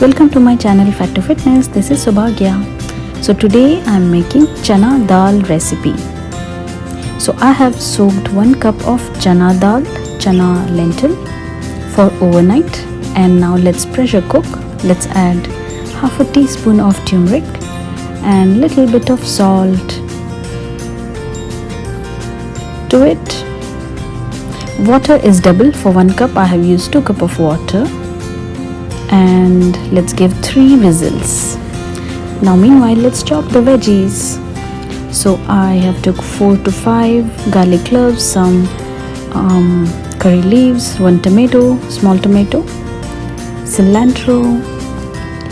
Welcome to my channel Fat to Fitness. This is Subhagya. So today I am making chana dal recipe. So I have soaked 1 cup of chana dal, chana lentil for overnight, and now let's pressure cook. Let's add half a teaspoon of turmeric and little bit of salt to it. Water is double. For 1 cup I have used 2 cup of water, and let's give 3 whistles. Now meanwhile let's chop the veggies. So I have took 4 to 5 garlic cloves, some curry leaves, 1 tomato, small tomato, cilantro,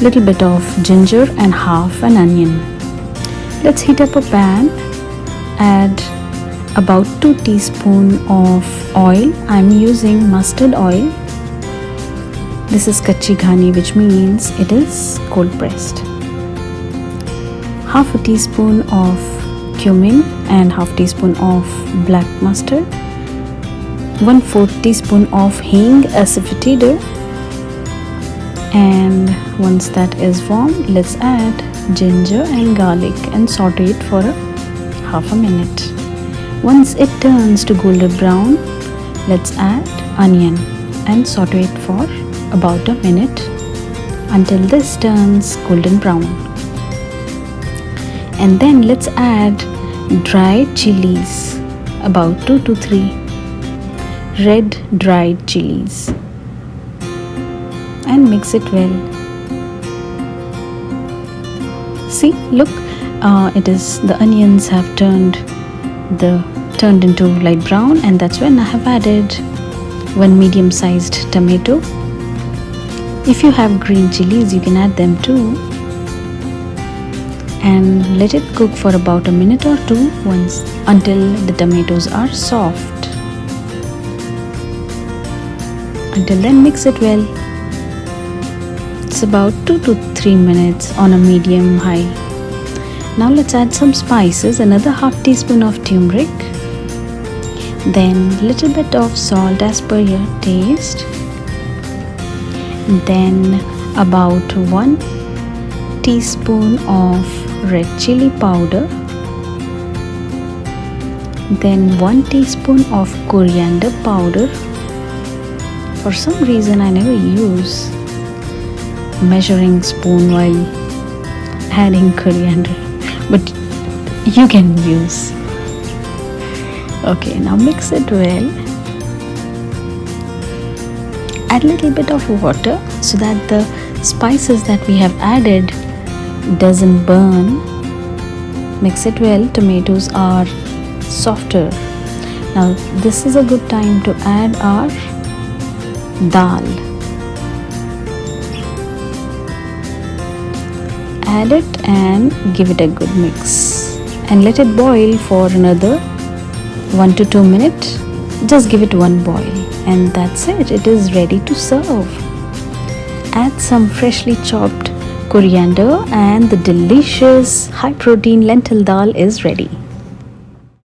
little bit of ginger and half an onion. Let's heat up a pan, add about 2 teaspoons of oil. I'm using mustard oil. This is kachi ghani, which means it is cold pressed. Half a teaspoon of cumin and half teaspoon of black mustard. 1/4 teaspoon of hing asafoetida. And once that is warm, let's add ginger and garlic and saute it for half a minute. Once it turns to golden brown, let's add onion and saute it for about a minute until this turns golden brown. And then let's add dried chilies, about 2 to 3 red dried chilies, and mix it well. See, look, the onions have turned into light brown, and that's when I have added 1 medium-sized tomato. If you have green chilies, you can add them too, and let it cook for about a minute or two until the tomatoes are soft. Until then, mix it well. It's about 2 to 3 minutes on a medium high. Now let's add some spices. Another half teaspoon of turmeric, then little bit of salt as per your taste, then about 1 teaspoon of red chili powder, then 1 teaspoon of coriander powder. For some reason I never use measuring spoon while adding coriander, but you can use. Okay, now mix it well. Add little bit of water so that the spices that we have added doesn't burn. Mix it well. Tomatoes are softer. Now this is a good time to add our dal. Add it and give it a good mix and let it boil for another 1 to 2 minutes. Just give it one boil, and that's it. It is ready to serve. Add some freshly chopped coriander and the delicious high protein lentil dal is ready.